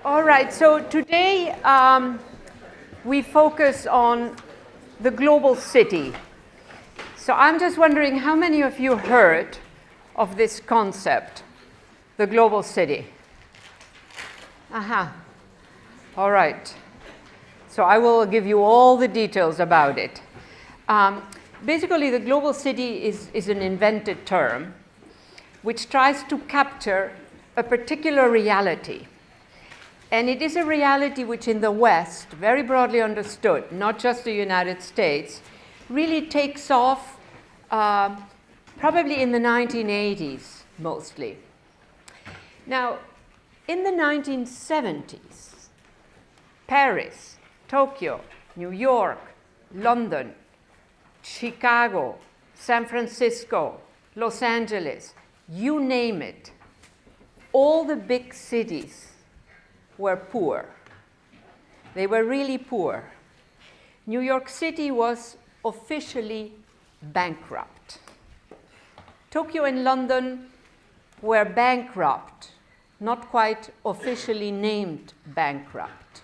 All right, so today we focus on the global city. So I'm just wondering how many of you heard of this concept, the global city? Aha. All right. So I will give you all the details about it. Basically, the global city is an invented term which tries to capture a particular reality. And it is a reality which in the West, very broadly understood, not just the United States, really takes off probably in the 1980s, mostly. Now, in the 1970s, Paris, Tokyo, New York, London, Chicago, San Francisco, Los Angeles, you name it, all the big cities were poor. They were really poor. New York City was officially bankrupt. Tokyo and London were bankrupt, not quite officially named bankrupt.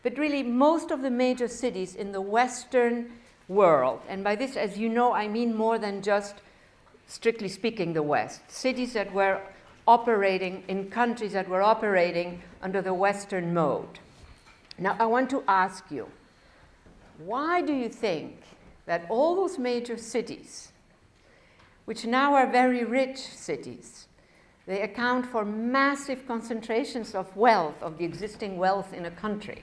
But really, most of the major cities in the Western world, and by this, as you know, I mean more than just, strictly speaking, the West, cities that were operating in countries that were operating under the Western mode. Now, I want to ask you, why do you think that all those major cities, which now are very rich cities, they account for massive concentrations of wealth, of the existing wealth in a country?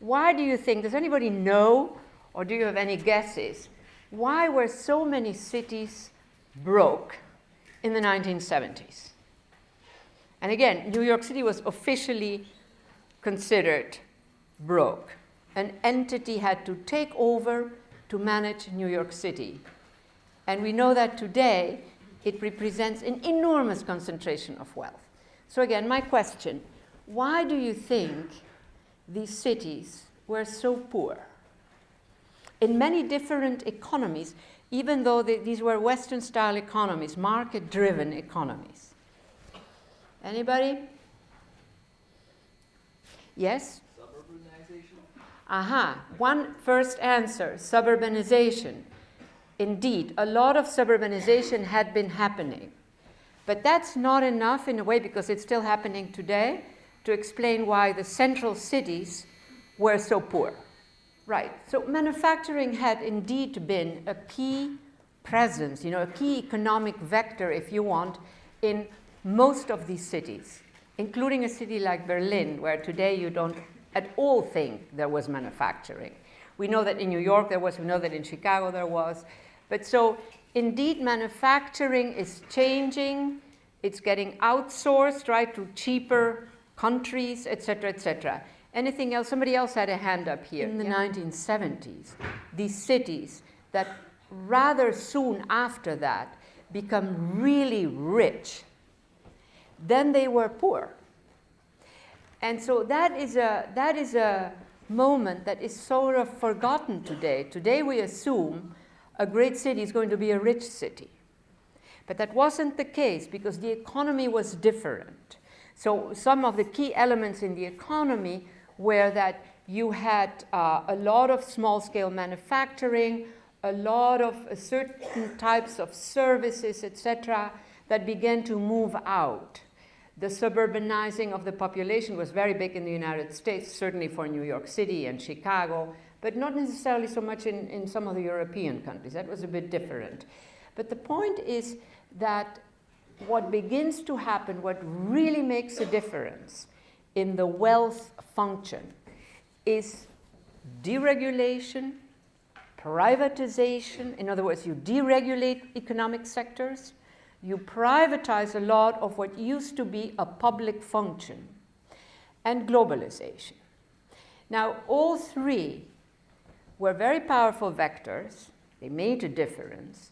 Why do you think, does anybody know, or do you have any guesses, why were so many cities broke in the 1970s? And again, New York City was officially considered broke. An entity had to take over to manage New York City. And we know that today it represents an enormous concentration of wealth. So again, my question, why do you think these cities were so poor? In many different economies, even though these were Western-style economies, market-driven economies. Anybody? Yes? Suburbanization. Aha. One first answer, suburbanization. Indeed, a lot of suburbanization had been happening. But that's not enough in a way, because it's still happening today, to explain why the central cities were so poor. Right. So manufacturing had indeed been a key presence, a key economic vector, if you want, in most of these cities, including a city like Berlin, where today you don't at all think there was manufacturing. We know that in New York there was, we know that in Chicago there was. But so indeed manufacturing is changing, it's getting outsourced, right, to cheaper countries, et cetera, et cetera. Anything else? Somebody else had a hand up here. In the 1970s, these cities that rather soon after that become really rich, then they were poor. And so that is a moment that is sort of forgotten today. Today we assume a great city is going to be a rich city. But that wasn't the case, because the economy was different. So some of the key elements in the economy were that you had a lot of small-scale manufacturing, a lot of certain types of services, etc., that began to move out. The suburbanizing of the population was very big in the United States, certainly for New York City and Chicago, but not necessarily so much in some of the European countries. That was a bit different. But the point is that what begins to happen, what really makes a difference in the wealth function, is deregulation, privatization. In other words, you deregulate economic sectors, you privatize a lot of what used to be a public function, and globalization. Now, all three were very powerful vectors. They made a difference.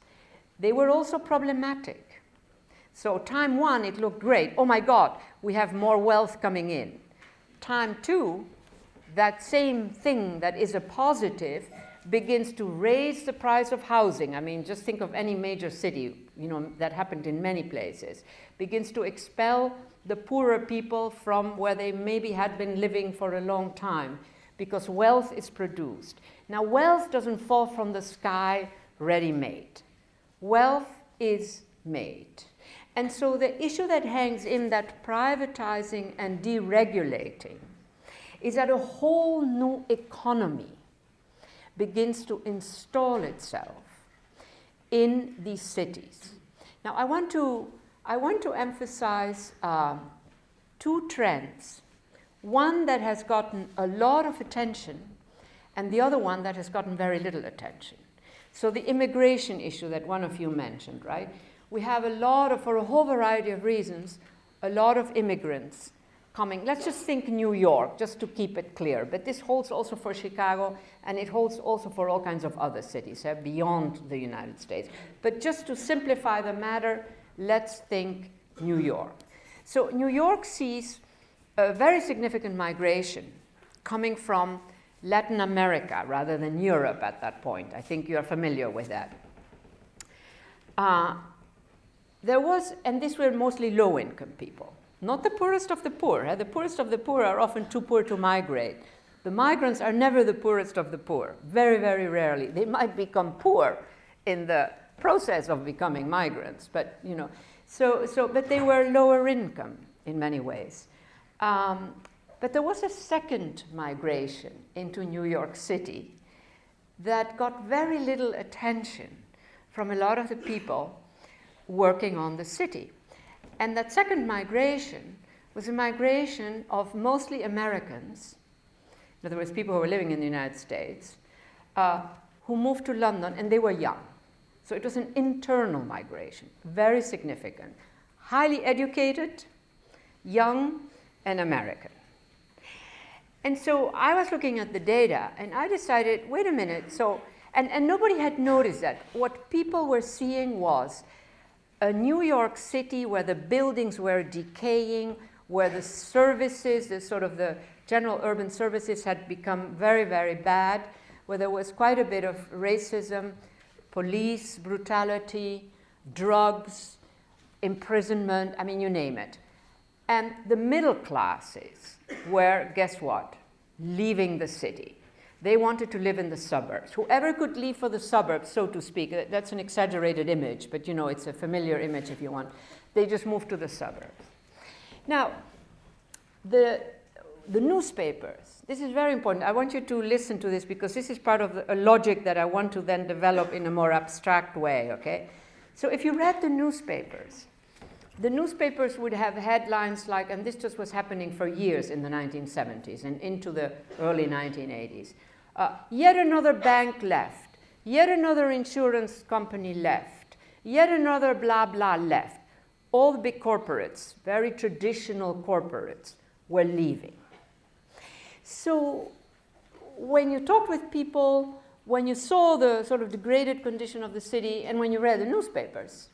They were also problematic. So time one, it looked great. Oh my God, we have more wealth coming in. Time two, that same thing that is a positive begins to raise the price of housing. I mean, just think of any major city, that happened in many places. Begins to expel the poorer people from where they maybe had been living for a long time, because wealth is produced. Now, wealth doesn't fall from the sky ready-made. Wealth is made. And so the issue that hangs in that privatizing and deregulating is that a whole new economy begins to install itself in these cities. Now, I want to emphasize two trends. One that has gotten a lot of attention, and the other one that has gotten very little attention. So the immigration issue that one of you mentioned, right? We have a lot of, for a whole variety of reasons, a lot of immigrants coming. Let's just think New York, just to keep it clear. But this holds also for Chicago, and it holds also for all kinds of other cities beyond the United States. But just to simplify the matter, let's think New York. So New York sees a very significant migration coming from Latin America rather than Europe at that point. I think you are familiar with that. There was, and these were mostly low-income people, not the poorest of the poor. The poorest of the poor are often too poor to migrate. The migrants are never the poorest of the poor, very, very rarely. They might become poor in the process of becoming migrants, but you know, but they were lower income in many ways. But there was a second migration into New York City that got very little attention from a lot of the people working on the city. And that second migration was a migration of mostly Americans, in other words, people who were living in the United States, who moved to London, and they were young. So it was an internal migration, very significant. Highly educated, young, and American. And so I was looking at the data, and I decided, wait a minute, and nobody had noticed that. What people were seeing was a New York City where the buildings were decaying, where the services, the general urban services had become very, very bad, where there was quite a bit of racism, police brutality, drugs, imprisonment, I mean, you name it. And the middle classes were, guess what, leaving the city. They wanted to live in the suburbs. Whoever could leave for the suburbs, so to speak, that's an exaggerated image, but you know, it's a familiar image if you want. They just moved to the suburbs. Now, the newspapers, this is very important. I want you to listen to this because this is part of a logic that I want to then develop in a more abstract way, okay? So if you read the newspapers would have headlines like, and this just was happening for years in the 1970s and into the early 1980s. Yet another bank left. Yet another insurance company left. Yet another blah, blah left. All the big corporates, very traditional corporates, were leaving. So when you talked with people, when you saw the sort of degraded condition of the city, and when you read the newspapers,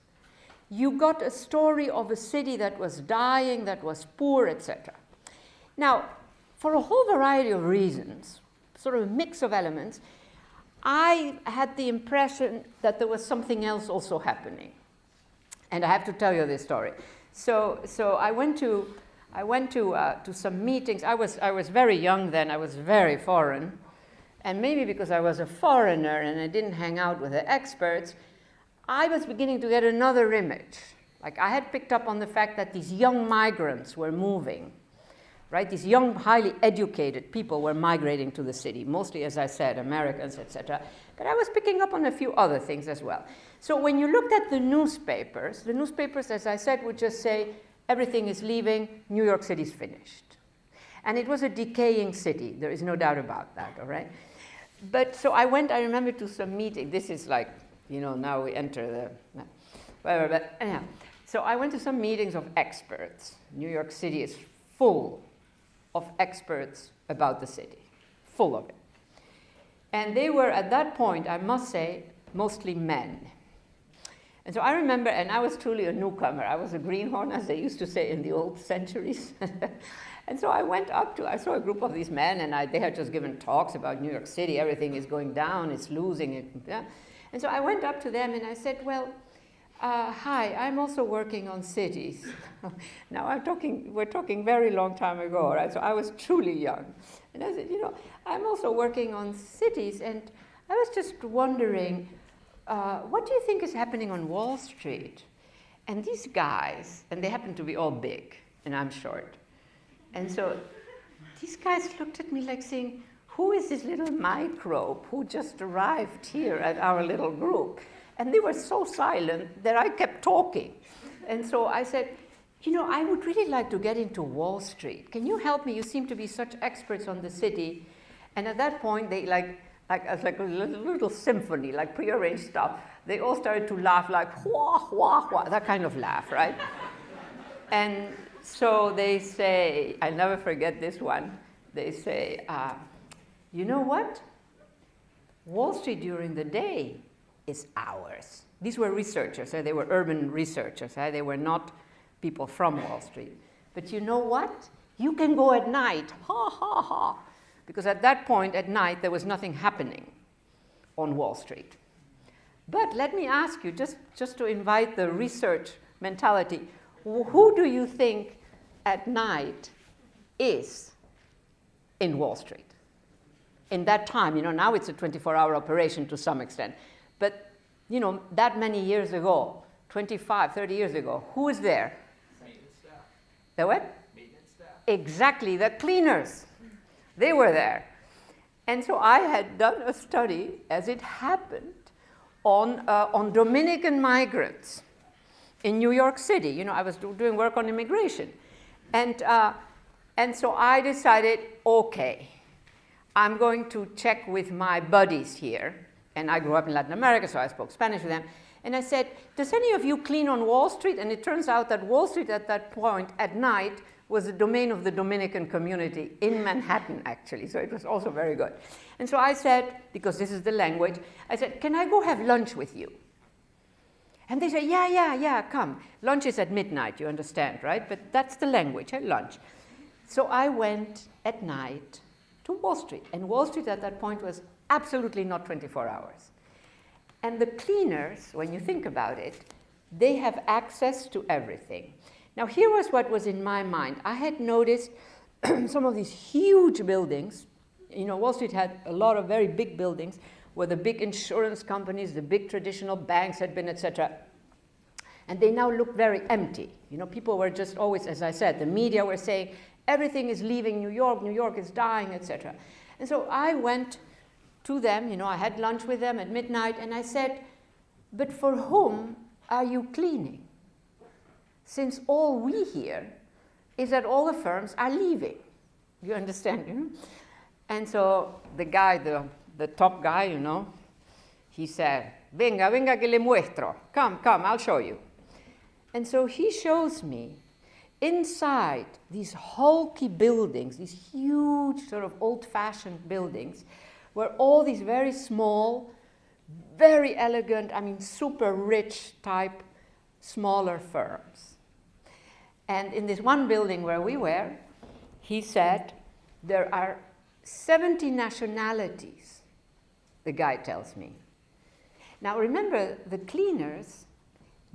you got a story of a city that was dying, that was poor, etc. Now, for a whole variety of reasons, sort of a mix of elements, I had the impression that there was something else also happening. And I have to tell you this story. So I went to some meetings. I was very young then. I was very foreign. And maybe because I was a foreigner and I didn't hang out with the experts, I was beginning to get another image. Like I had picked up on the fact that these young migrants were moving, right? These young, highly educated people were migrating to the city, mostly, as I said, Americans, etc. But I was picking up on a few other things as well. So when you looked at the newspapers, as I said, would just say, everything is leaving, New York City's finished. And it was a decaying city, there is no doubt about that, all right? But so I remember to some meeting, this is like, you know, now we enter whatever, but anyhow. So I went to some meetings of experts. New York City is full of experts about the city, full of it. And they were, at that point, I must say, mostly men. And so I remember, and I was truly a newcomer. I was a greenhorn, as they used to say in the old centuries. And so I saw a group of these men, and they had just given talks about New York City. Everything is going down, it's losing it. Yeah? And so I went up to them and I said, well, Hi, I'm also working on cities. Now we're talking very long time ago, right? So I was truly young. And I said, I'm also working on cities, and I was just wondering, what do you think is happening on Wall Street? And these guys, and they happen to be all big, and I'm short. And so these guys looked at me like saying, who is this little microbe who just arrived here at our little group? And they were so silent that I kept talking. And so I said, I would really like to get into Wall Street. Can you help me? You seem to be such experts on the city. And at that point, they like a little symphony, like prearranged stuff. They all started to laugh like, wah, wah, wah, that kind of laugh, right? And so they say, I'll never forget this one. They say, you know what? Wall Street during the day is ours. These were researchers, they were urban researchers, they were not people from Wall Street. But you know what? You can go at night, ha, ha, ha. Because at that point, at night, there was nothing happening on Wall Street. But let me ask you, just to invite the research mentality, who do you think at night is in Wall Street? In that time, now it's a 24-hour operation to some extent. But, that many years ago, 25, 30 years ago, who was there? Maintenance staff. The what? Maintenance staff. Exactly, the cleaners. They were there. And so I had done a study, as it happened, on Dominican migrants in New York City. I was doing work on immigration. And so I decided, okay, I'm going to check with my buddies here. And I grew up in Latin America, so I spoke Spanish with them. And I said, does any of you clean on Wall Street? And it turns out that Wall Street at that point, at night, was the domain of the Dominican community in Manhattan, actually. So it was also very good. And so I said, because this is the language, I said, can I go have lunch with you? And they said, yeah, come. Lunch is at midnight, you understand, right? But that's the language, lunch. So I went at night to Wall Street. And Wall Street at that point was absolutely not 24 hours. And the cleaners, when you think about it, they have access to everything. Now, here was what was in my mind. I had noticed some of these huge buildings. Wall Street had a lot of very big buildings where the big insurance companies, the big traditional banks had been, etc. And they now look very empty. People were just always, as I said, the media were saying, everything is leaving New York is dying, etc. And so I went to them, I had lunch with them at midnight, and I said, but for whom are you cleaning? Since all we hear is that all the firms are leaving. You understand? And so the guy, the top guy, he said, venga que le muestro. Come, I'll show you. And so he shows me inside these hulky buildings, these huge sort of old-fashioned buildings, were all these very small, very elegant, super rich type, smaller firms. And in this one building where we were, he said, there are 70 nationalities, the guy tells me. Now remember, the cleaners,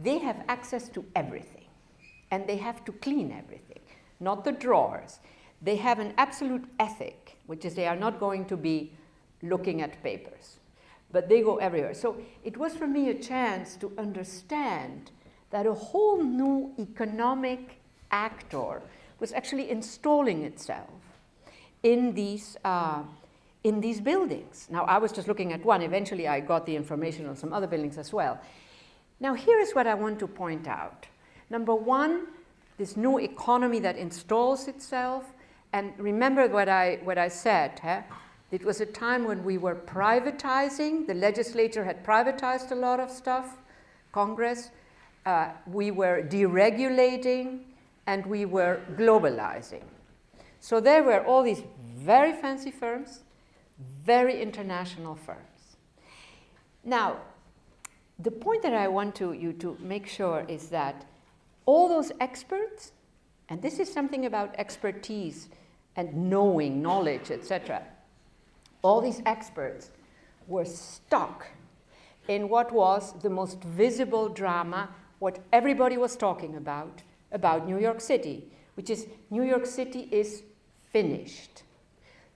they have access to everything. And they have to clean everything, not the drawers. They have an absolute ethic, which is they are not going to be looking at papers, but they go everywhere. So it was for me a chance to understand that a whole new economic actor was actually installing itself in these buildings. Now, I was just looking at one. Eventually, I got the information on some other buildings as well. Now, here is what I want to point out. Number one, this new economy that installs itself. And remember what I said, It was a time when we were privatizing. The legislature had privatized a lot of stuff, Congress. We were deregulating, and we were globalizing. So there were all these very fancy firms, very international firms. Now, the point that I want you to make sure is that all those experts, and this is something about expertise and knowing, knowledge, etc., all these experts were stuck in what was the most visible drama, what everybody was talking about New York City, which is New York City is finished.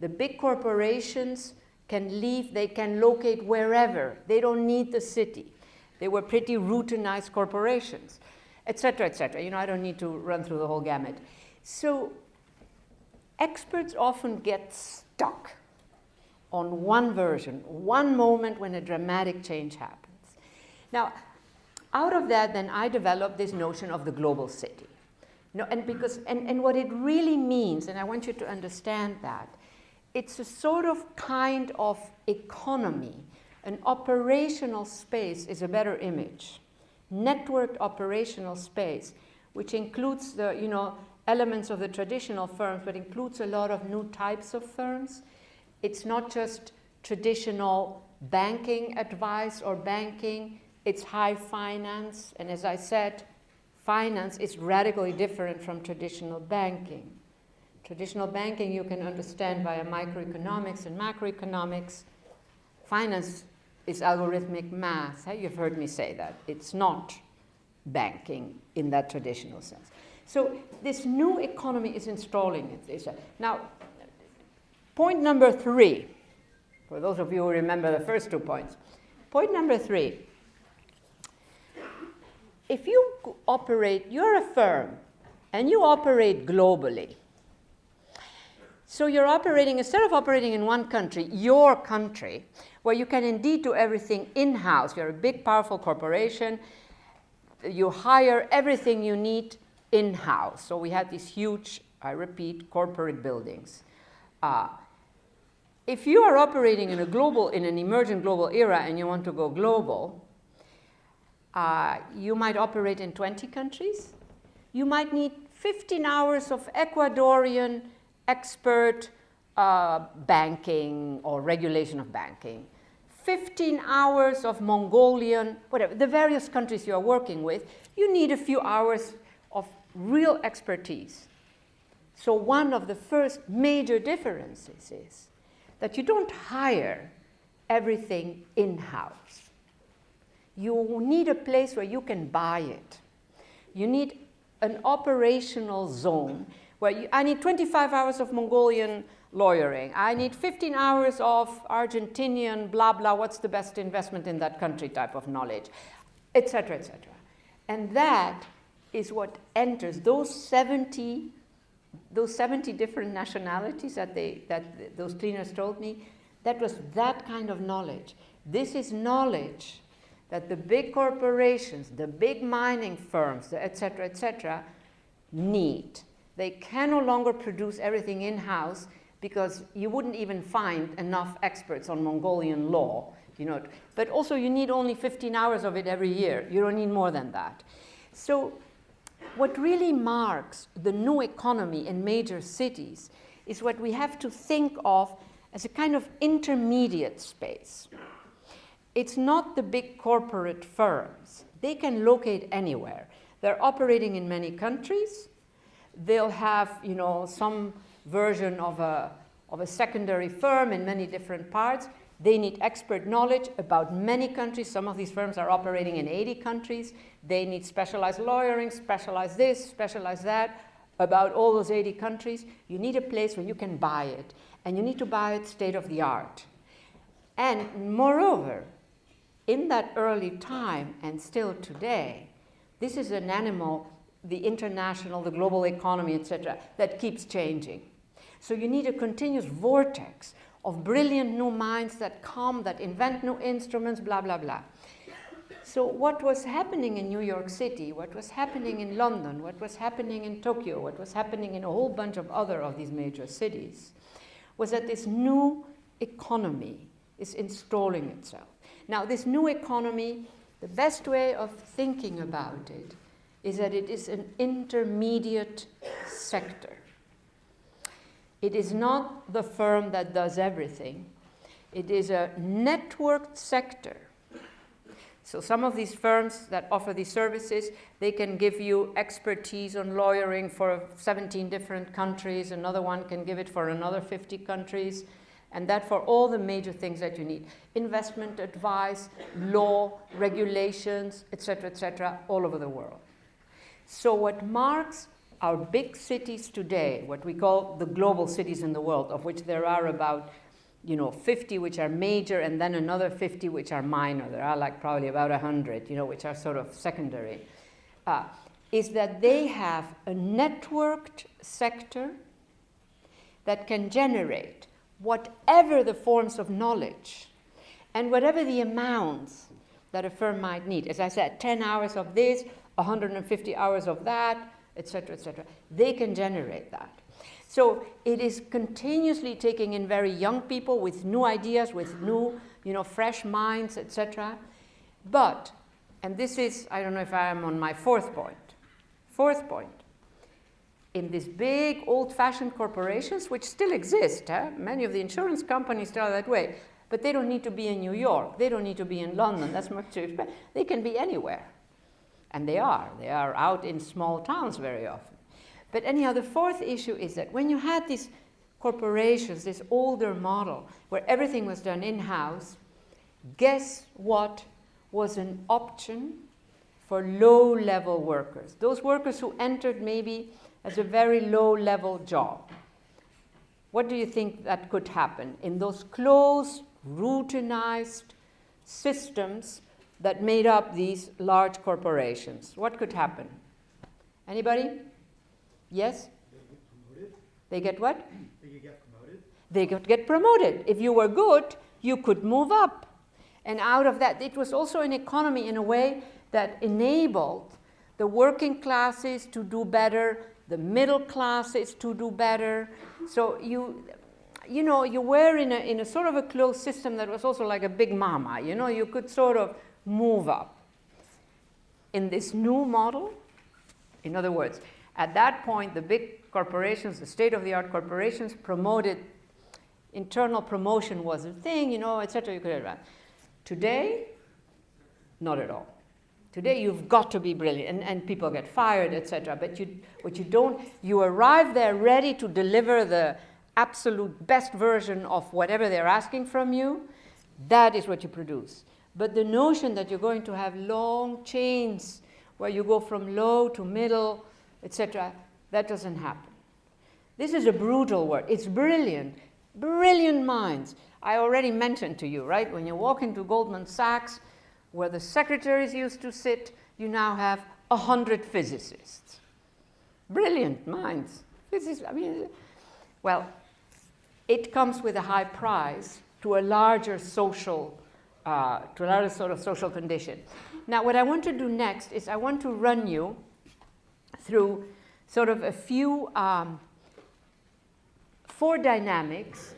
The big corporations can leave, they can locate wherever. They don't need the city. They were pretty routinized corporations, etc., etc. You know, I don't need to run through the whole gamut. So experts often get stuck on one version, one moment when a dramatic change happens. Now, out of that, then I developed this notion of the global city. No, and what it really means, and I want you to understand that, it's a sort of kind of economy. An operational space is a better image. Networked operational space, which includes the, you know, elements of the traditional firms, but includes a lot of new types of firms. It's not just traditional banking advice or banking, it's high finance. And as I said, finance is radically different from traditional banking. Traditional banking you can understand via microeconomics and macroeconomics. Finance is algorithmic math. You've heard me say that. It's not banking in that traditional sense. So this new economy is installing it. Now, point number 3, for those of you who remember the first 2 points. Point number 3, if you operate, you're a firm, and you operate globally. So you're operating, instead of operating in one country, your country, where you can indeed do everything in-house. You're a big, powerful corporation. You hire everything you need in-house. So we had these huge, I repeat, corporate buildings. If you are operating in an emerging global era and you want to go global, you might operate in 20 countries. You might need 15 hours of Ecuadorian expert banking or regulation of banking, 15 hours of Mongolian, whatever, the various countries you are working with, you need a few hours of real expertise. So one of the first major differences is that you don't hire everything in-house. You need a place where you can buy it. You need an operational zone where I need 25 hours of Mongolian lawyering. I need 15 hours of Argentinian blah, blah, what's the best investment in that country type of knowledge, et cetera, et cetera. And that is what enters those 70 different nationalities that those cleaners told me. That was that kind of knowledge. This is knowledge that the big corporations, the big mining firms, et cetera, need. They can no longer produce everything in-house because you wouldn't even find enough experts on Mongolian law, you know. But also you need only 15 hours of it every year. You don't need more than that. So what really marks the new economy in major cities is what we have to think of as a kind of intermediate space. It's not the big corporate firms. They can locate anywhere. They're operating in many countries. They'll have, you know, some version of a secondary firm in many different parts. They need expert knowledge about many countries. Some of these firms are operating in 80 countries. They need specialized lawyering, specialized this, specialized that, about all those 80 countries. You need a place where you can buy it, and you need to buy it state of the art. And moreover, in that early time, and still today, this is an animal, the international, the global economy, etc., that keeps changing. So you need a continuous vortex of brilliant new minds that come, that invent new instruments, blah, blah, blah. So what was happening in New York City, what was happening in London, what was happening in Tokyo, what was happening in a whole bunch of other of these major cities, was that this new economy is installing itself. Now, this new economy, the best way of thinking about it is that it is an intermediate sector. It is not the firm that does everything. It is a networked sector. So some of these firms that offer these services, they can give you expertise on lawyering for 17 different countries. Another one can give it for another 50 countries. And that for all the major things that you need. Investment advice, law, regulations, etc., all over the world. So what marks our big cities today, what we call the global cities in the world, of which there are about 50 which are major, and then another 50 which are minor. There are like probably about 100, which are sort of secondary, is that they have a networked sector that can generate whatever the forms of knowledge and whatever the amounts that a firm might need. As I said, 10 hours of this, 150 hours of that, etc., etc. They can generate that. So it is continuously taking in very young people with new ideas, with new, fresh minds, etc. But, and this is, I don't know if I am on my fourth point, in these big old-fashioned corporations, which still exist, many of the insurance companies still are that way, but they don't need to be in New York, they don't need to be in London, that's much too expensive. They can be anywhere. And they are out in small towns very often. But anyhow, the fourth issue is that when you had these corporations, this older model, where everything was done in-house, guess what was an option for low-level workers? Those workers who entered maybe as a very low-level job. What do you think that could happen in those closed, routinized systems that made up these large corporations? What could happen? Anybody? Yes? They get promoted. They get what? They could get promoted. They could get promoted. If you were good, you could move up. And out of that, it was also an economy in a way that enabled the working classes to do better, the middle classes to do better. So you were in a sort of a closed system that was also like a big mama. You could sort of move up. In this new model, in other words, at that point, the big corporations, the state-of-the-art corporations, promoted, internal promotion was a thing, etc. You could have. Today, not at all. Today, you've got to be brilliant, and people get fired, etc. But you arrive there ready to deliver the absolute best version of whatever they're asking from you. That is what you produce. But the notion that you're going to have long chains where you go from low to middle, etc., that doesn't happen. This is a brutal word. It's brilliant. Brilliant minds. I already mentioned to you, right? When you walk into Goldman Sachs, where the secretaries used to sit, you now have 100 physicists. Brilliant minds. Well, it comes with a high price to a larger social sort of social condition. Now, what I want to do next is I want to run you through sort of a few four dynamics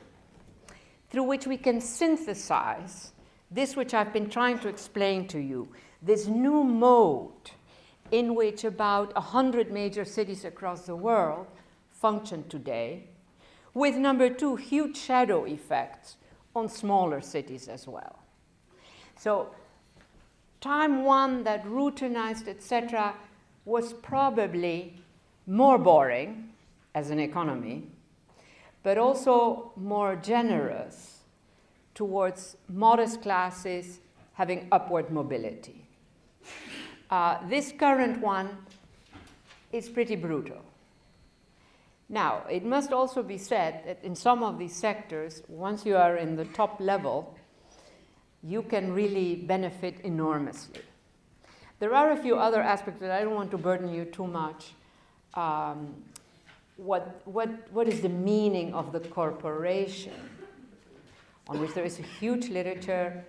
through which we can synthesize this which I've been trying to explain to you, this new mode in which about 100 major cities across the world function today, with number two, huge shadow effects on smaller cities as well. So time one, that routinized, etc., was probably more boring as an economy, but also more generous towards modest classes having upward mobility. This current one is pretty brutal. Now, it must also be said that in some of these sectors, once you are in the top level, you can really benefit enormously. There are a few other aspects that I don't want to burden you too much. What is the meaning of the corporation, on which there is a huge literature,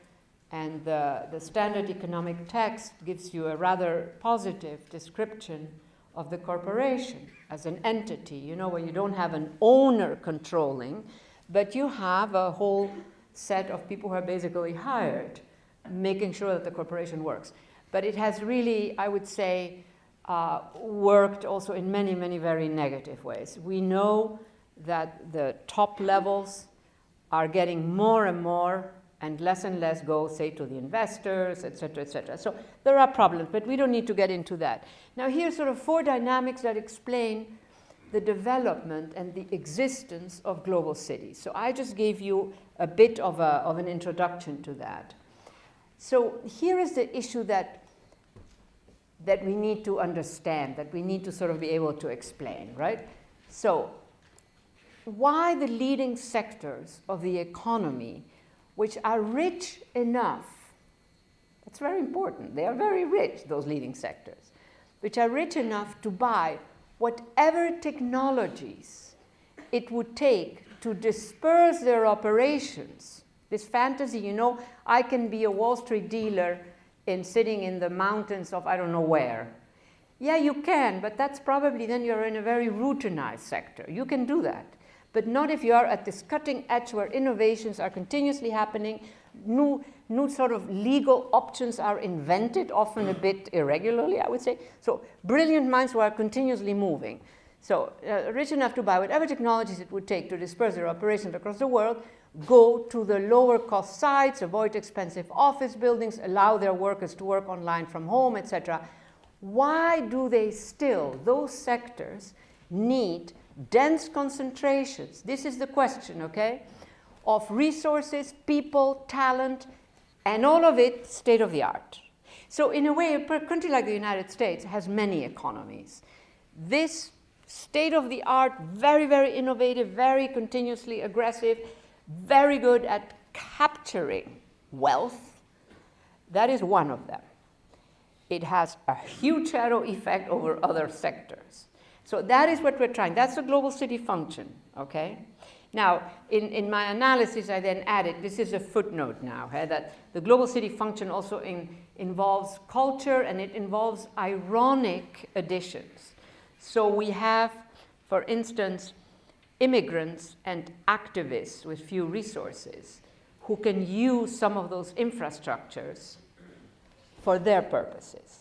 and the standard economic text gives you a rather positive description of the corporation as an entity, where you don't have an owner controlling, but you have a whole set of people who are basically hired, making sure that the corporation works. But it has really, I would say, worked also in many, many very negative ways. We know that the top levels are getting more and more, and less go, say, to the investors, etc., etc. So there are problems, but we don't need to get into that. Now, here's sort of four dynamics that explain the development and the existence of global cities. So I just gave you a bit of an introduction to that. So here is the issue that we need to understand, that we need to sort of be able to explain, right? So why the leading sectors of the economy, which are rich enough, that's very important, they are very rich, those leading sectors, which are rich enough to buy whatever technologies it would take to disperse their operations. This fantasy, you know, I can be a Wall Street dealer sitting in the mountains of I don't know where. Yeah, you can, but that's probably then you're in a very routinized sector. You can do that, but not if you are at this cutting edge where innovations are continuously happening, new sort of legal options are invented, often a bit irregularly, I would say. So brilliant minds who are continuously moving. So rich enough to buy whatever technologies it would take to disperse their operations across the world, go to the lower cost sites, avoid expensive office buildings, allow their workers to work online from home, etc. Why do they still, those sectors, need dense concentrations? This is the question, okay? Of resources, people, talent, and all of it state of the art. So in a way, a country like the United States has many economies. This state of the art, very, very innovative, very continuously aggressive, very good at capturing wealth, that is one of them. It has a huge shadow effect over other sectors. So that is what we're trying. That's the global city function, okay? Now, in my analysis, I then added, this is a footnote now, that the global city function also involves culture and it involves ironic additions. So we have, for instance, immigrants and activists with few resources who can use some of those infrastructures for their purposes.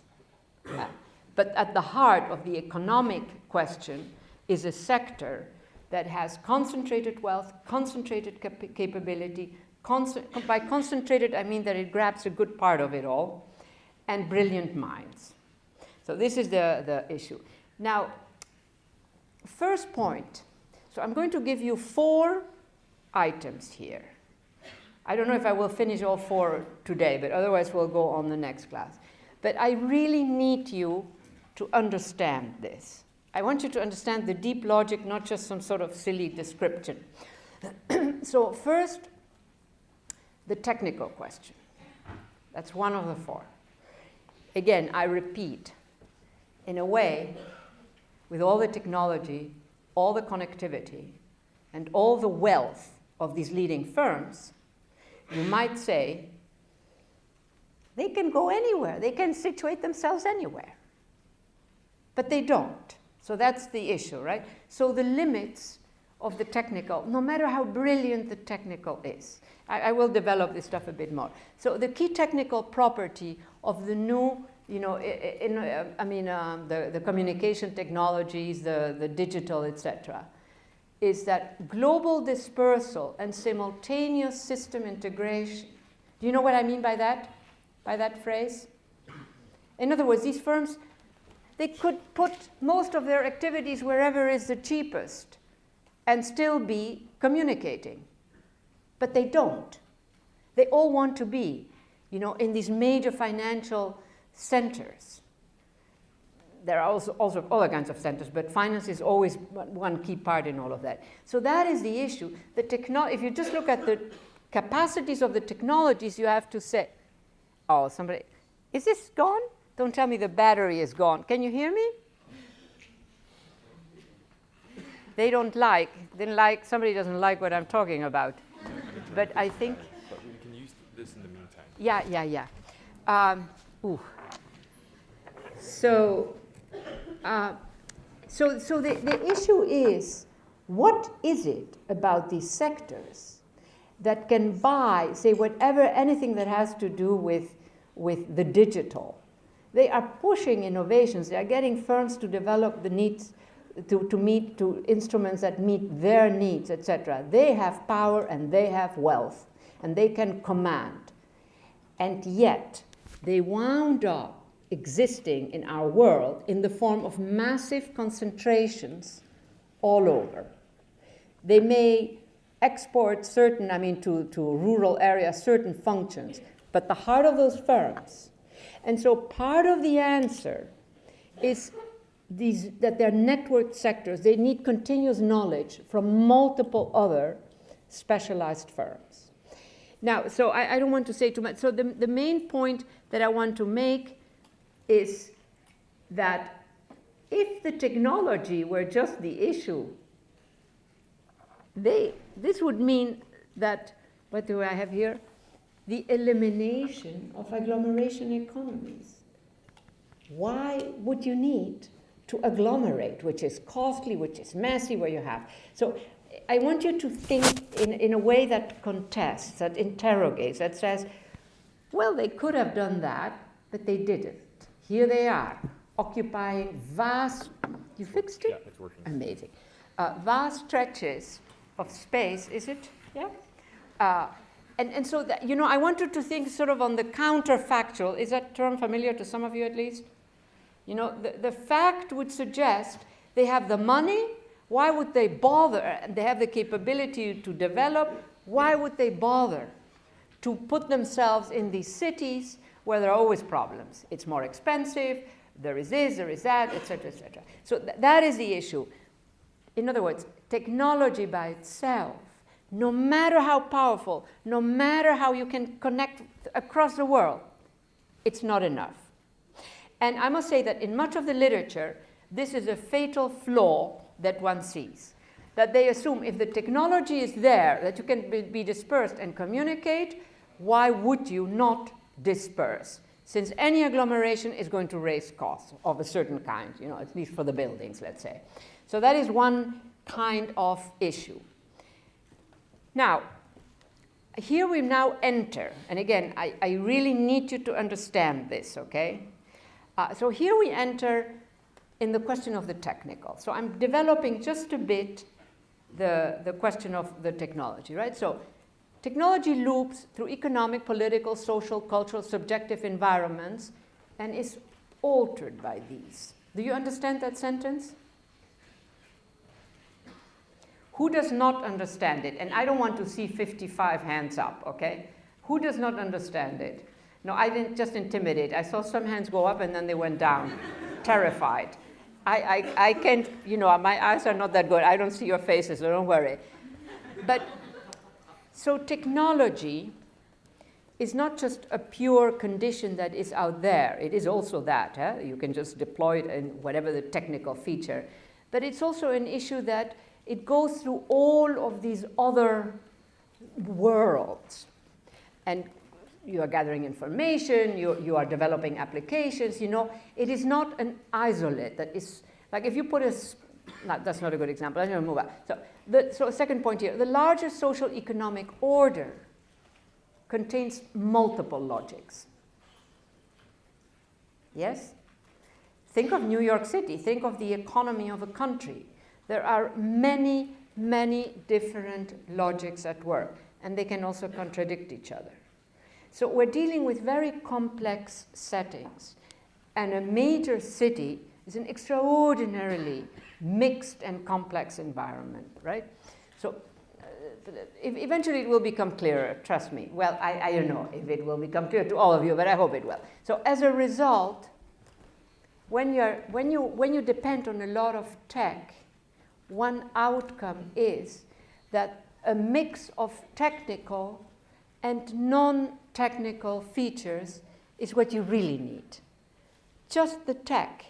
But at the heart of the economic question is a sector that has concentrated wealth, concentrated capability. By concentrated, I mean that it grabs a good part of it all, and brilliant minds. So this is the issue. Now, first point. So I'm going to give you 4 items here. I don't know if I will finish all 4 today, but otherwise we'll go on the next class. But I really need you to understand this. I want you to understand the deep logic, not just some sort of silly description. So first, the technical question. That's one of the 4. Again, I repeat, in a way, with all the technology, all the connectivity, and all the wealth of these leading firms, you might say, they can go anywhere. They can situate themselves anywhere. But they don't. So that's the issue, right? So the limits of the technical, no matter how brilliant the technical is, I will develop this stuff a bit more. So the key technical property of the new, you know, the communication technologies, the digital, etc., is that global dispersal and simultaneous system integration. Do you know what I mean by that phrase? In other words, these firms, they could put most of their activities wherever is the cheapest and still be communicating. But they don't. They all want to be, you know, in these major financial centers. There are also other kinds of centers, but finance is always one key part in all of that. So that is the issue. If you just look at the capacities of the technologies, you have to say, oh, somebody, is this gone? Don't tell me the battery is gone. Can you hear me? They somebody doesn't like what I'm talking about. But I think. But we can use this in the meantime. Yeah. So the issue is, what is it about these sectors that can buy, say, anything that has to do with the digital? They are pushing innovations. They are getting firms to develop the needs, to instruments that meet their needs, etc. They have power and they have wealth, and they can command. And yet, they wound up existing in our world in the form of massive concentrations all over. They may export certain, to rural areas, certain functions, but the heart of those firms. And so part of the answer is that they're networked sectors. They need continuous knowledge from multiple other specialized firms. Now, so I don't want to say too much. So the main point that I want to make is that if the technology were just the issue, this would mean that, what do I have here? The elimination of agglomeration economies. Why would you need to agglomerate, which is costly, which is messy, where you have? So I want you to think in a way that contests, that interrogates, that says, well, they could have done that, but they didn't. Here they are, occupying vast, you fixed it? Yeah, it's working. Amazing. Vast stretches of space, is it? Yeah? And so, that, I wanted to think sort of on the counterfactual. Is that term familiar to some of you at least? The fact would suggest they have the money. Why would they bother? And they have the capability to develop. Why would they bother to put themselves in these cities where there are always problems? It's more expensive. There is this, there is that, etc., etc. So that is the issue. In other words, technology by itself, no matter how powerful, no matter how you can connect across the world, it's not enough. And I must say that in much of the literature, this is a fatal flaw that one sees. That they assume if the technology is there, that you can be dispersed and communicate, why would you not disperse? Since any agglomeration is going to raise costs of a certain kind, at least for the buildings, let's say. So that is one kind of issue. Now, here we now enter, and again, I really need you to understand this, okay? So here we enter in the question of the technical. So I'm developing just a bit the question of the technology, right? So technology loops through economic, political, social, cultural, subjective environments and is altered by these. Do you understand that sentence? Who does not understand it? And I don't want to see 55 hands up, okay? Who does not understand it? No, I didn't just intimidate. I saw some hands go up and then they went down, terrified. I can't, my eyes are not that good. I don't see your faces, so don't worry. But, so technology is not just a pure condition that is out there. It is also that. Huh? You can just deploy it in whatever the technical feature. But it's also an issue that it goes through all of these other worlds. And you are gathering information, you are developing applications, It is not an isolate that is, like if you put no, that's not a good example, I'm going to move on. So second point here, the larger social economic order contains multiple logics. Yes? Think of New York City, think of the economy of a country. There are many, many different logics at work, and they can also contradict each other. So we're dealing with very complex settings, and a major city is an extraordinarily mixed and complex environment, right? So eventually it will become clearer, trust me. Well, I don't know if it will become clear to all of you, but I hope it will. So as a result, when you depend on a lot of tech, one outcome is that a mix of technical and non-technical features is what you really need. Just the tech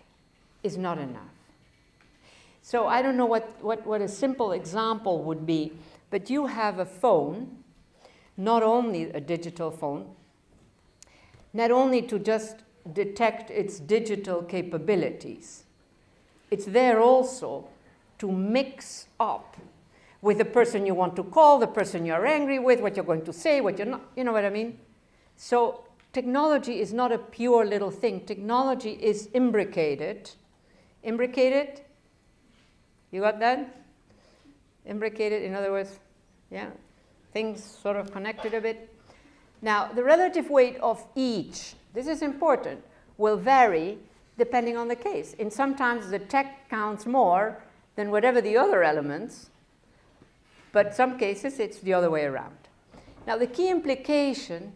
is not enough. So I don't know what a simple example would be, but you have a phone, not only a digital phone, not only to just detect its digital capabilities, it's there also to mix up with the person you want to call, the person you're angry with, what you're going to say, what you're not, you know what I mean? So technology is not a pure little thing. Technology is imbricated. Imbricated? You got that? Imbricated, in other words, yeah? Things sort of connected a bit. Now, the relative weight of each, this is important, will vary depending on the case. And sometimes the tech counts more than whatever the other elements, but some cases it's the other way around. Now the key implication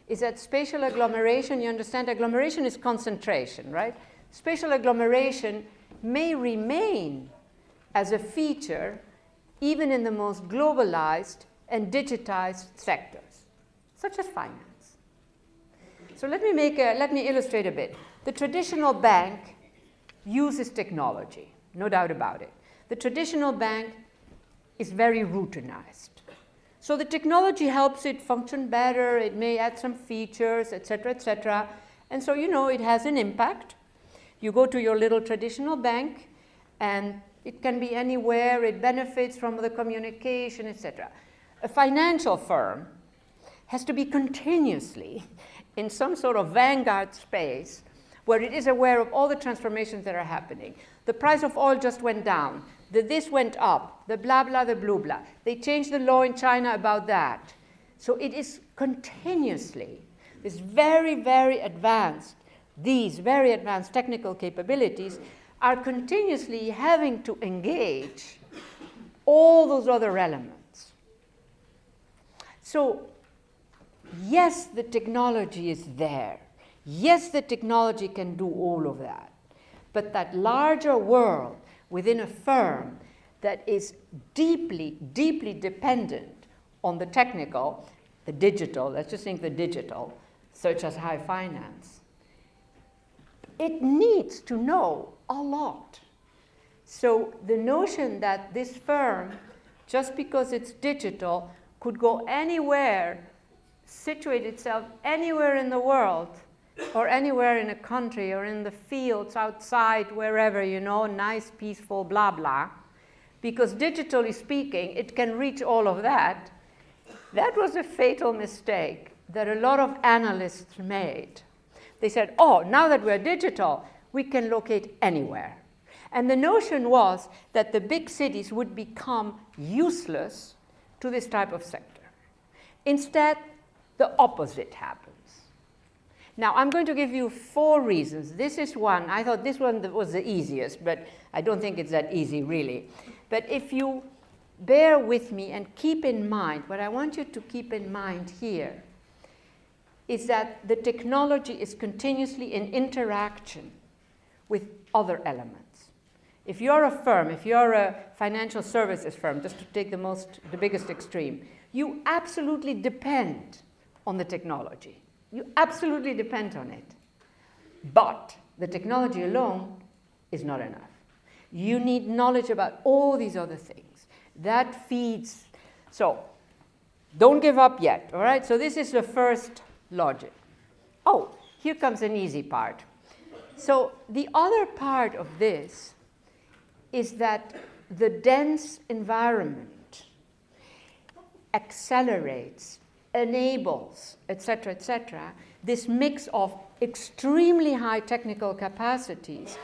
is that spatial agglomeration, you understand agglomeration is concentration, right? Spatial agglomeration may remain as a feature even in the most globalized and digitized sectors, such as finance. So let me illustrate a bit. The traditional bank uses technology, no doubt about it. The traditional bank is very routinized. So the technology helps it function better, it may add some features, etc., and so, it has an impact. You go to your little traditional bank, and it can be anywhere, it benefits from the communication, etc. A financial firm has to be continuously in some sort of vanguard space where it is aware of all the transformations that are happening. The price of oil just went down. This went up. The blah, blah, the blue, blah. They changed the law in China about that. So it is continuously, these very advanced technical capabilities are continuously having to engage all those other elements. So, yes, the technology is there. Yes, the technology can do all of that. But that larger world within a firm that is deeply dependent on the technical, the digital, let's just think the digital, such as high finance, it needs to know a lot. So the notion that this firm, just because it's digital, could go anywhere, situate itself anywhere in the world, or anywhere in a country, or in the fields outside, wherever, nice, peaceful, blah, blah, because digitally speaking, it can reach all of that. That was a fatal mistake that a lot of analysts made. They said, now that we're digital, we can locate anywhere. And the notion was that the big cities would become useless to this type of sector. Instead, the opposite happens. Now, I'm going to give you 4 reasons. This is one. I thought this one was the easiest, but I don't think it's that easy, really. But if you bear with me and keep in mind, what I want you to keep in mind here is that the technology is continuously in interaction with other elements. If you're a firm, if you're a financial services firm, just to take the biggest extreme, you absolutely depend on the technology. You absolutely depend on it. But the technology alone is not enough. You need knowledge about all these other things. That feeds. So don't give up yet, all right? So this is the first logic. Here comes an easy part. So the other part of this is that the dense environment accelerates, enables, etc., this mix of extremely high technical capacities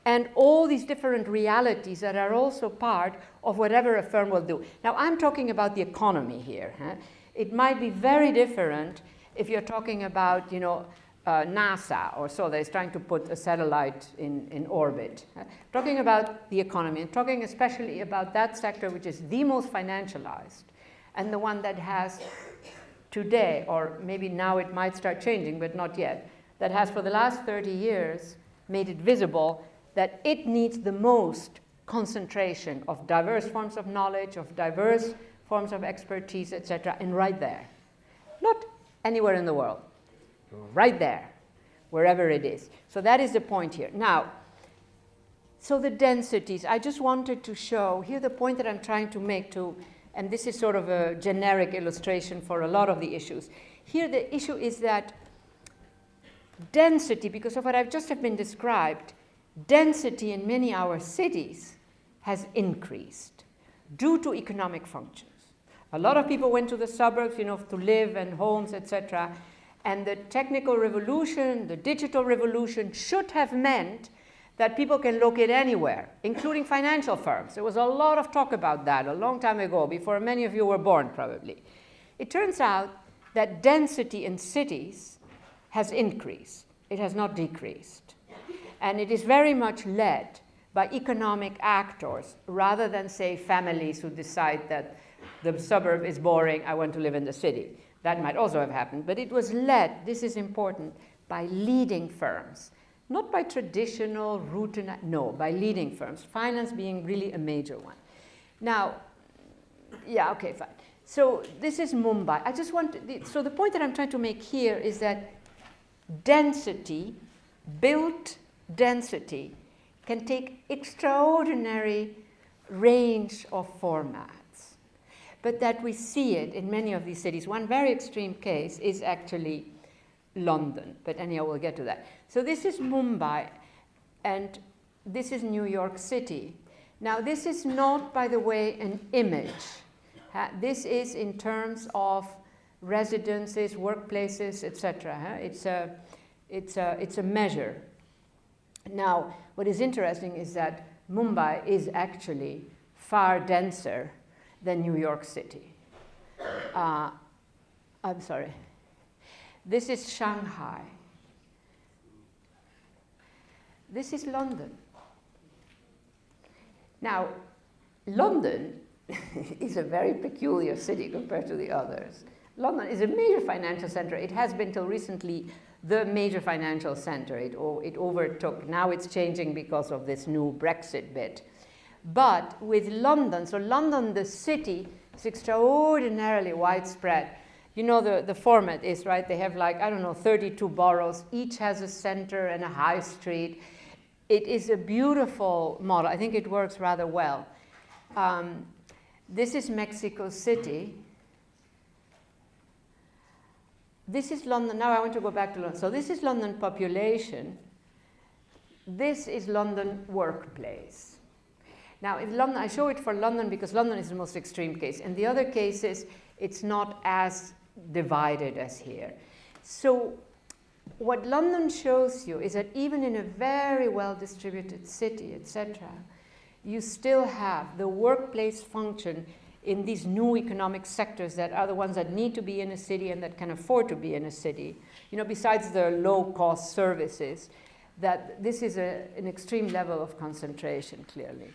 and all these different realities that are also part of whatever a firm will do. Now, I'm talking about the economy here. It might be very different if you're talking about, NASA or so that is trying to put a satellite in orbit. Talking about the economy and talking especially about that sector which is the most financialized and the one that has today, or maybe now it might start changing, but not yet, that has for the last 30 years made it visible that it needs the most concentration of diverse forms of knowledge, of diverse forms of expertise, etc., and right there. Not anywhere in the world, right there, wherever it is. So that is the point here. Now, so the densities, I just wanted to show, here the point that I'm trying to make and this is sort of a generic illustration for a lot of the issues. Here the issue is that density, because of what I've just have been described, density in many our cities has increased due to economic functions. A lot of people went to the suburbs, to live and homes, etc. And the technical revolution, the digital revolution should have meant that people can locate anywhere, including financial firms. There was a lot of talk about that a long time ago, before many of you were born, probably. It turns out that density in cities has increased. It has not decreased. And it is very much led by economic actors rather than, say, families who decide that the suburb is boring, I want to live in the city. That might also have happened, but it was led, this is important, by leading firms, not by traditional routine, no, by leading firms, finance being really a major one. Now, yeah, okay, fine. So this is Mumbai. I just want to, so the point that I'm trying to make here is that density, built density, can take extraordinary range of formats, but that we see it in many of these cities. One very extreme case is actually London, but anyhow, we'll get to that. So this is Mumbai, and this is New York City. Now, this is not, by the way, an image. This is in terms of residences, workplaces, etc. It's a measure. Now, what is interesting is that Mumbai is actually far denser than New York City. I'm sorry. This is Shanghai. This is London. Now, London is a very peculiar city compared to the others. London is a major financial center. It has been till recently the major financial center. It overtook. Now it's changing because of this new Brexit bit. But with London, so London, the city, is extraordinarily widespread. You know the format is, right? They have like, I don't know, 32 boroughs. Each has a center and a high street. It is a beautiful model. I think it works rather well. This is Mexico City. This is London. Now I want to go back to London. So this is London population. This is London workplace. Now in London, I show it for London because London is the most extreme case. In the other cases, it's not as divided as here. So what London shows you is that even in a very well-distributed city, etc., you still have the workplace function in these new economic sectors that are the ones that need to be in a city and that can afford to be in a city. You know, besides the low-cost services, that this is an extreme level of concentration, clearly.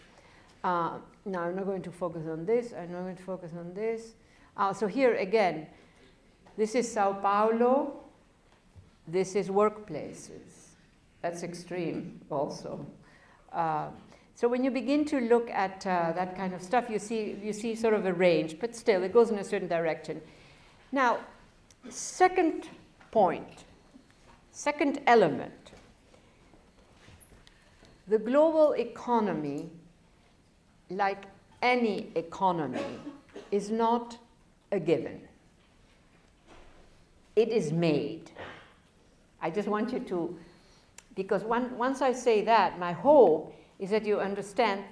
Now, I'm not going to focus on this. I'm not going to focus on this. So here, again, this is Sao Paulo. This is workplaces. That's extreme also. So when you begin to look at that kind of stuff, you see sort of a range, but still it goes in a certain direction. Now, second point, second element, the global economy, like any economy, is not a given. It is made. I just want you to, because once I say that, my hope is that you understand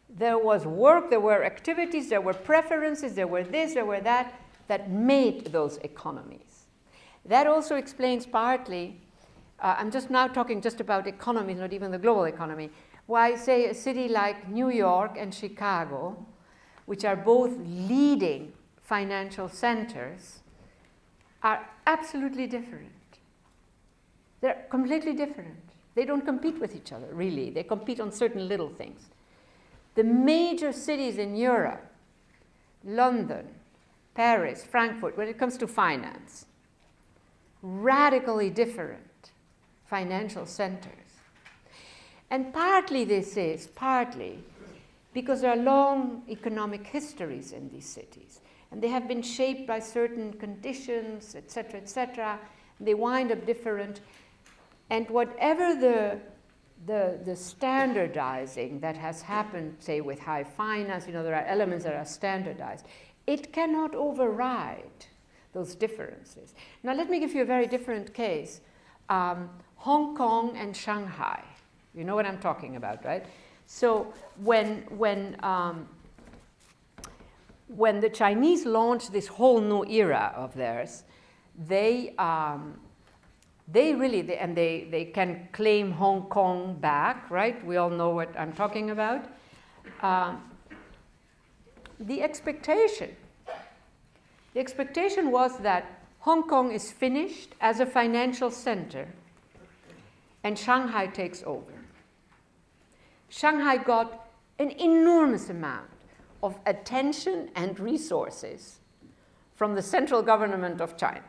there was work, there were activities, there were preferences, there were this, there were that made those economies. That also explains partly, I'm just now talking just about economies, not even the global economy, why, say, a city like New York and Chicago, which are both leading financial centers, are absolutely different. They're completely different. They don't compete with each other, really. They compete on certain little things. The major cities in Europe, London, Paris, Frankfurt, when it comes to finance, radically different financial centers. And partly this is, partly, because there are long economic histories in these cities. And they have been shaped by certain conditions, etc., etc. They wind up different. And whatever the standardizing that has happened, say, with high finance, you know, there are elements that are standardized, it cannot override those differences. Now, let me give you a very different case. Hong Kong and Shanghai. You know what I'm talking about, right? So when the Chinese launched this whole new era of theirs, they can claim Hong Kong back, right? We all know what I'm talking about. The expectation was that Hong Kong is finished as a financial center and Shanghai takes over. Shanghai got an enormous amount of attention and resources from the central government of China.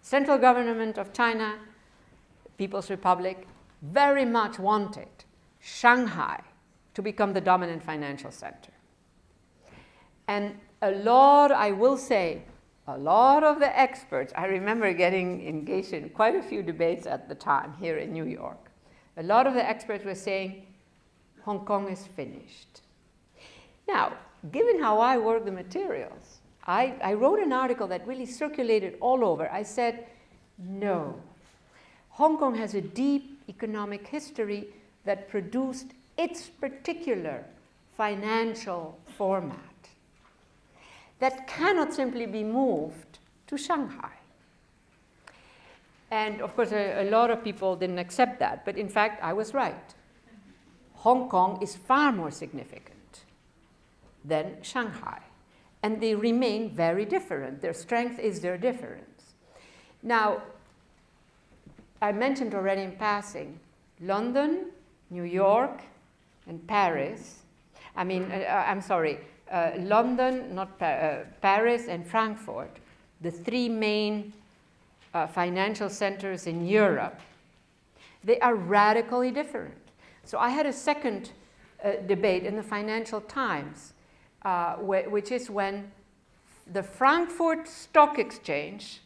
Central government of China, People's Republic, very much wanted Shanghai to become the dominant financial center. And I will say, a lot of the experts, I remember getting engaged in quite a few debates at the time here in New York. A lot of the experts were saying, Hong Kong is finished. Now, given how I work the materials, I wrote an article that really circulated all over. I said, no, Hong Kong has a deep economic history that produced its particular financial format that cannot simply be moved to Shanghai. And of course, a lot of people didn't accept that, but in fact, I was right. Hong Kong is far more significant than Shanghai, and they remain very different. Their strength is their difference. Now, I mentioned already in passing, London, New York, and Paris. London, not Paris and Frankfurt, the three main financial centers in Europe, they are radically different. So I had a second debate in the Financial Times, which is when the Frankfurt Stock Exchange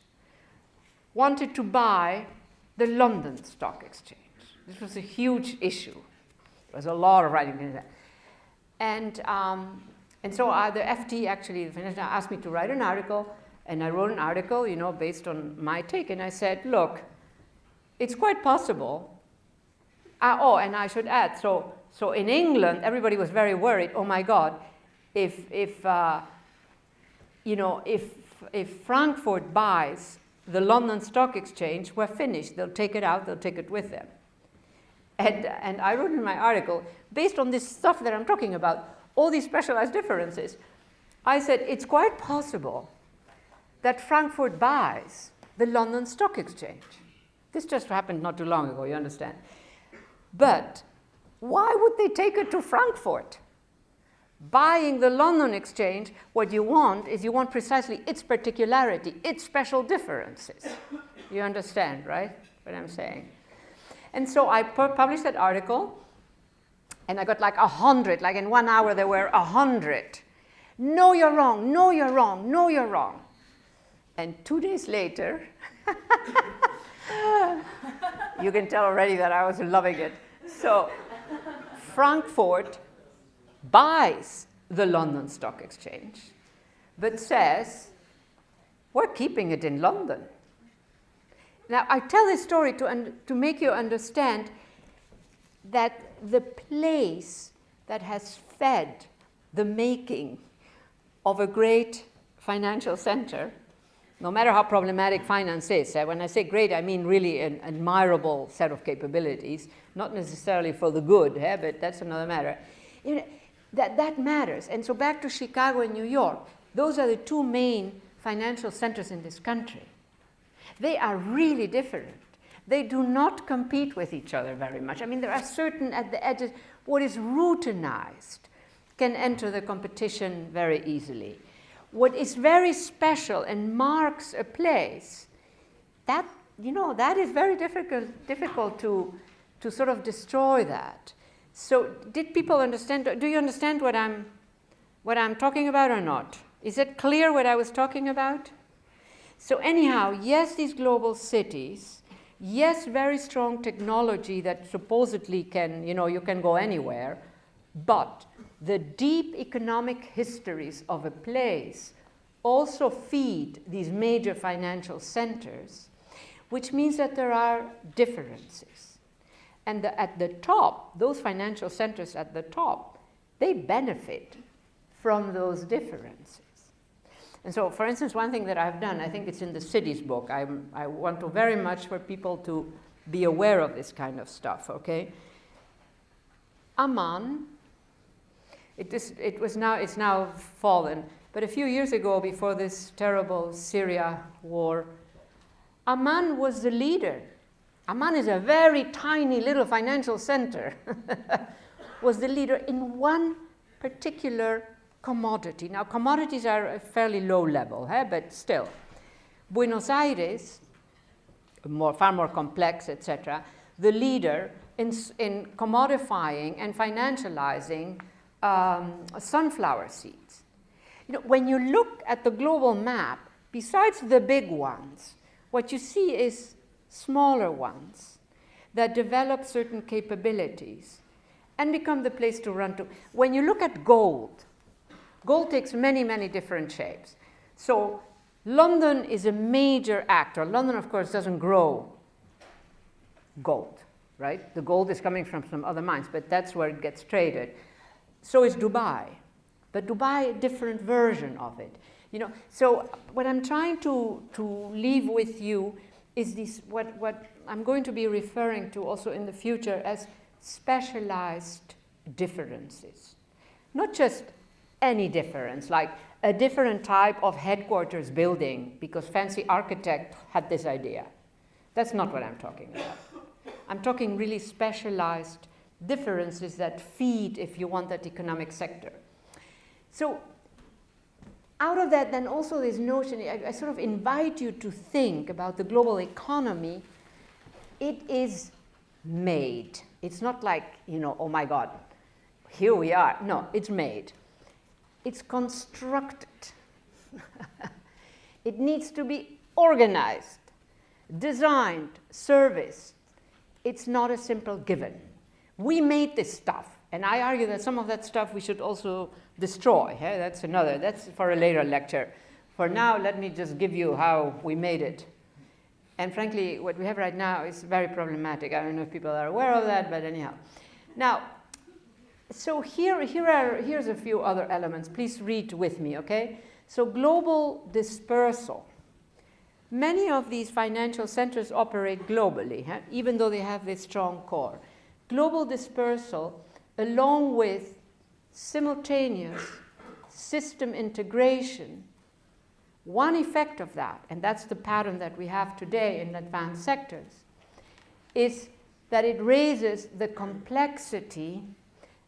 wanted to buy the London Stock Exchange. This was a huge issue. There was a lot of writing in that. And so the FT, actually, the Financial Times, asked me to write an article, and I wrote an article, based on my take, and I said, look, it's quite possible. And I should add, so in England, everybody was very worried. Oh my God, if Frankfurt buys the London Stock Exchange, we're finished. They'll take it out. They'll take it with them. And I wrote in my article, based on this stuff that I'm talking about, all these specialized differences, I said it's quite possible that Frankfurt buys the London Stock Exchange. This just happened not too long ago, you understand. But why would they take it to Frankfurt? Buying the London Exchange, what you want is you want precisely its particularity, its special differences. You understand, right, what I'm saying? And so I published that article, and I got like 100, like in 1 hour there were 100. No, you're wrong, no, you're wrong, no, you're wrong. And 2 days later, you can tell already that I was loving it. So Frankfurt buys the London Stock Exchange, but says, we're keeping it in London. Now, I tell this story to make you understand that the place that has fed the making of a great financial center, no matter how problematic finance is, when I say great, I mean really an admirable set of capabilities, not necessarily for the good, but that's another matter. That matters. And so back to Chicago and New York, those are the two main financial centers in this country. They are really different. They do not compete with each other very much. I mean, there are certain at the edges, what is routinized can enter the competition very easily. What is very special and marks a place, that is very difficult to sort of destroy that. So did people understand? Do you understand what I'm talking about or not? Is it clear what I was talking about? So anyhow, yes, these global cities, yes, very strong technology that supposedly can, you can go anywhere, but the deep economic histories of a place also feed these major financial centers, which means that there are differences. And at the top, those financial centers at the top, they benefit from those differences. And so, for instance, one thing that I've done, I think it's in the Cities book, I want to very much for people to be aware of this kind of stuff, okay? Amman, it's now fallen, but a few years ago, before this terrible Syria war, Amman was the leader Amman is a very tiny little financial center, was the leader in one particular commodity. Now, commodities are a fairly low level, but still. Buenos Aires, far more complex, etc., the leader in commodifying and financializing sunflower seeds. When you look at the global map, besides the big ones, what you see is smaller ones that develop certain capabilities and become the place to run to. When you look at gold, gold takes many, many different shapes. So London is a major actor. London, of course, doesn't grow gold, right? The gold is coming from some other mines, but that's where it gets traded. So is Dubai. But Dubai, a different version of it. So what I'm trying to leave with you is this, what I'm going to be referring to also in the future as specialized differences. Not just any difference, like a different type of headquarters building because fancy architect had this idea. That's not what I'm talking about. I'm talking really specialized differences that feed, if you want, that economic sector. So out of that, then also this notion, I sort of invite you to think about the global economy. It is made. It's not like, oh my God, here we are. No, it's made. It's constructed. It needs to be organized, designed, serviced. It's not a simple given. We made this stuff, and I argue that some of that stuff we should also destroy. That's for a later lecture. For now, let me just give you how we made it. And frankly, what we have right now is very problematic. I don't know if people are aware of that, but anyhow. Now, so here's a few other elements. Please read with me, okay? So global dispersal. Many of these financial centers operate globally, even though they have this strong core. Global dispersal, along with simultaneous system integration, one effect of that, and that's the pattern that we have today in advanced sectors, is that it raises the complexity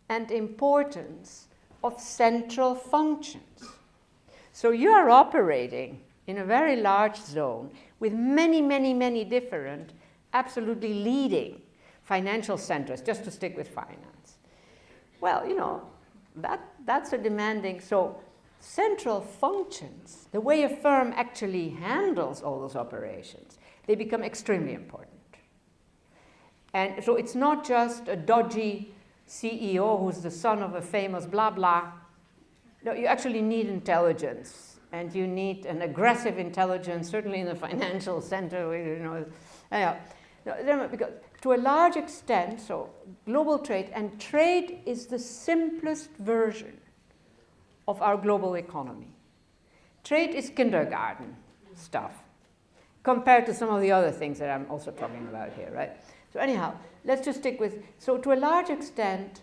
and importance of central functions. So you are operating in a very large zone with many, many, many different, absolutely leading financial centers, just to stick with finance. Well, that's a demanding, so central functions, the way a firm actually handles all those operations, they become extremely important. And so it's not just a dodgy CEO who's the son of a famous blah blah. No, you actually need intelligence, and you need an aggressive intelligence, certainly in the financial center, because to a large extent, so global trade, and trade is the simplest version of our global economy. Trade is kindergarten stuff compared to some of the other things that I'm also talking about here, right? So anyhow, let's just stick with, so to a large extent,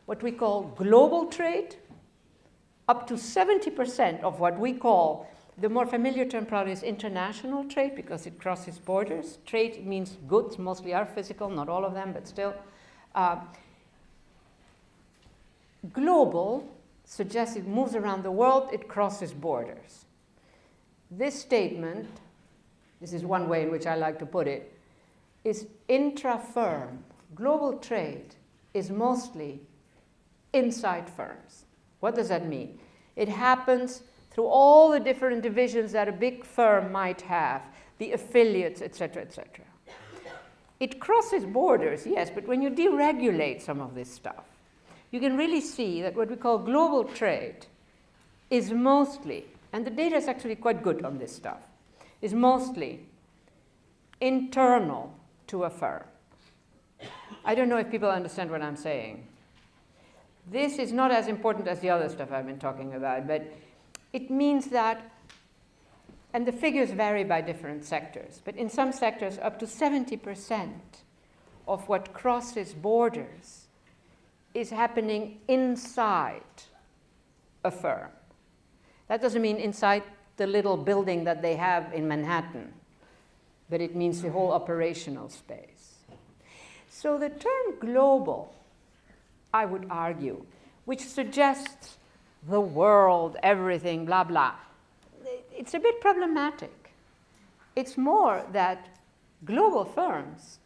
what we call global trade, up to 70% of what we call, the more familiar term probably is international trade because it crosses borders. Trade means goods, mostly are physical, not all of them, but still. Global suggests it moves around the world, it crosses borders. This statement, this is one way in which I like to put it, is intra-firm. Global trade is mostly inside firms. What does that mean? It happens through all the different divisions that a big firm might have, the affiliates, et cetera, et cetera. It crosses borders, yes, but when you deregulate some of this stuff, you can really see that what we call global trade is mostly, and the data is actually quite good on this stuff, is mostly internal to a firm. I don't know if people understand what I'm saying. This is not as important as the other stuff I've been talking about, but it means that, and the figures vary by different sectors, but in some sectors up to 70% of what crosses borders is happening inside a firm. That doesn't mean inside the little building that they have in Manhattan. but it means the whole operational space. So the term global, I would argue, which suggests the world, everything, blah, blah, it's a bit problematic. It's more that global firms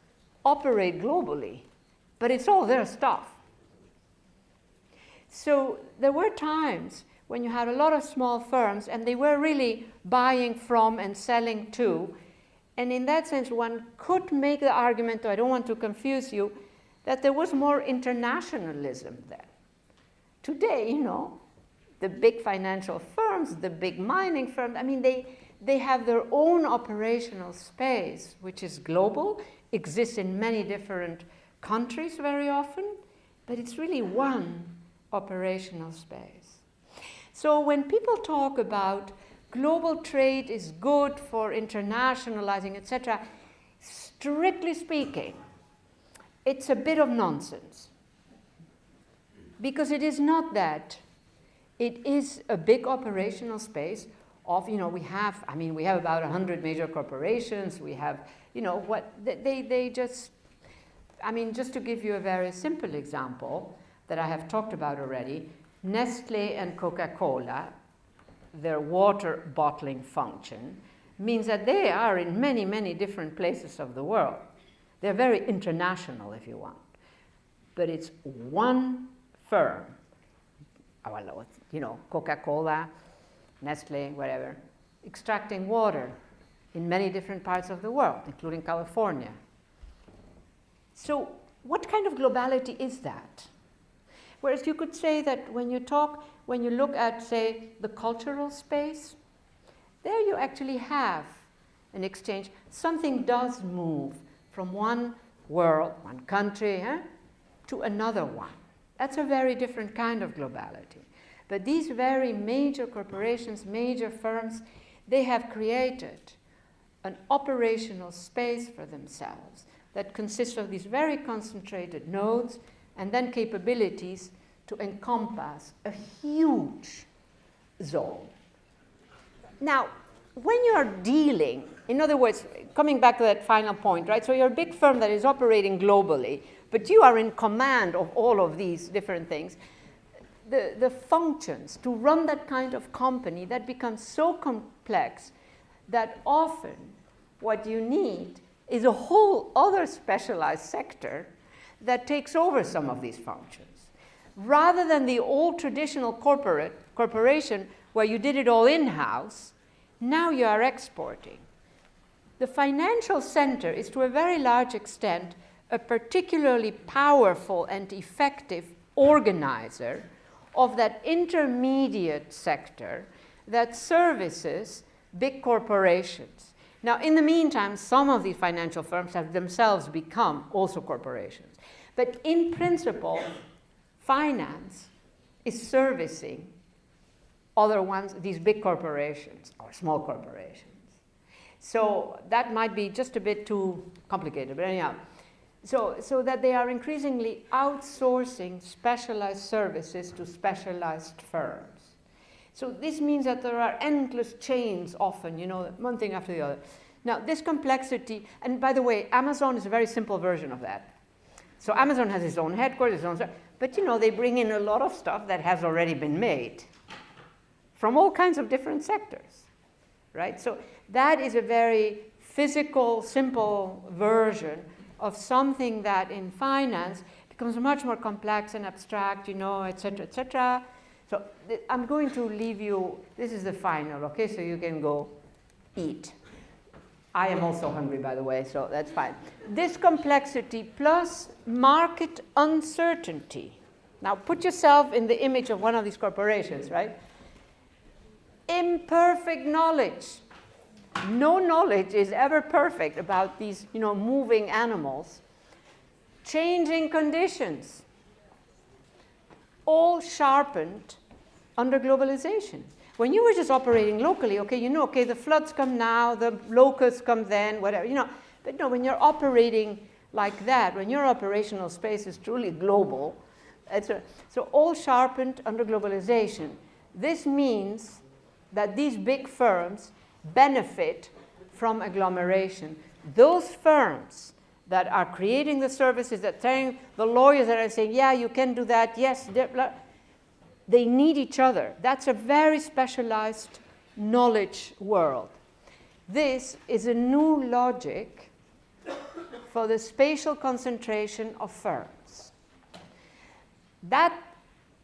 operate globally, but it's all their stuff. So there were times when you had a lot of small firms and they were really buying from and selling to. And in that sense, one could make the argument, though I don't want to confuse you, that there was more internationalism then. Today, you know, the big financial firms, the big mining firms, I mean, they have their own operational space, which is global, exists in many different countries very often, but it's really one operational space. So when people talk about global trade is good for internationalizing, etc., strictly speaking, it's a bit of nonsense. Because it is not that. It is a big operational space of, you know, we have about 100 major corporations. We have, you know, what they just, I mean, just to give you a very simple example that I have talked about already, Nestle and Coca-Cola, their water bottling function, means that they are in many, many different places of the world. They're very international, if you want. But it's one firm, well, you know, Coca-Cola, Nestle, whatever, extracting water in many different parts of the world, including California. So what kind of globality is that? Whereas you could say that when you look at, say, the cultural space, there you actually have an exchange. Something does move from one world, one country, to another one. That's a very different kind of globality. But these very major corporations, major firms, they have created an operational space for themselves that consists of these very concentrated nodes and then capabilities to encompass a huge zone. Now, when you're dealing, in other words, coming back to that final point, right? So you're a big firm that is operating globally, but you are in command of all of these different things. The functions to run that kind of company, that becomes so complex that often what you need is a whole other specialized sector that takes over some of these functions. Rather than the old traditional corporation where you did it all in-house, now you are exporting. The financial center is to a very large extent a particularly powerful and effective organizer of that intermediate sector that services big corporations. Now, in the meantime, some of these financial firms have themselves become also corporations. But in principle, finance is servicing other ones, these big corporations or small corporations. So that might be just a bit too complicated, but anyhow. So that they are increasingly outsourcing specialized services to specialized firms. So this means that there are endless chains often, you know, one thing after the other. Now, this complexity, and by the way, Amazon is a very simple version of that. So Amazon has its own headquarters, its own, but you know, they bring in a lot of stuff that has already been made from all kinds of different sectors, right? So that is a very physical, simple version of something that in finance becomes much more complex and abstract, you know, et cetera, et cetera. So I'm going to leave you, this is the final, okay, so you can go eat. I am also hungry, by the way, so that's fine. This complexity plus market uncertainty. Now put yourself in the image of one of these corporations, right? Imperfect knowledge. No knowledge is ever perfect about these, you know, moving animals. Changing conditions. All sharpened under globalization. When you were just operating locally, okay, you know, okay, the floods come now, the locusts come then, whatever, you know. But no, when you're operating like that, when your operational space is truly global, so all sharpened under globalization. This means that these big firms benefit from agglomeration. Those firms that are creating the services, that saying, the lawyers that are saying, yeah, you can do that, yes, they need each other. That's a very specialized knowledge world. This is a new logic for the spatial concentration of firms. That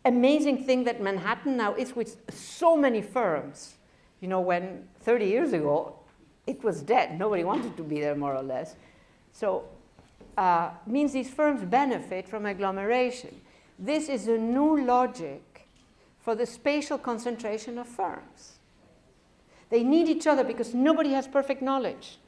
amazing thing that Manhattan now is with so many firms, you know, when 30 years ago, it was dead. Nobody wanted to be there, more or less. So means these firms benefit from agglomeration. This is a new logic for the spatial concentration of firms. They need each other because nobody has perfect knowledge.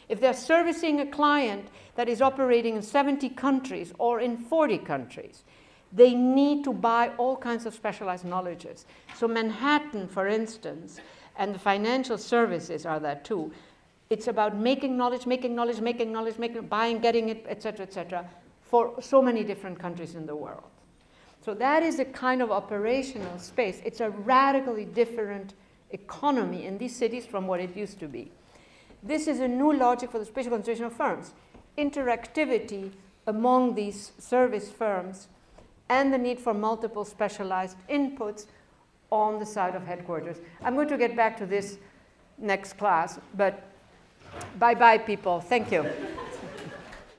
If they're servicing a client that is operating in 70 countries or in 40 countries, they need to buy all kinds of specialized knowledges. So Manhattan, for instance, and the financial services are that too. It's about making knowledge, buying, getting it, et cetera, for so many different countries in the world. So that is a kind of operational space. It's a radically different economy in these cities from what it used to be. This is a new logic for the spatial concentration of firms. Interactivity among these service firms and the need for multiple specialized inputs on the side of headquarters. I'm going to get back to this next class, but bye-bye, people. Thank you.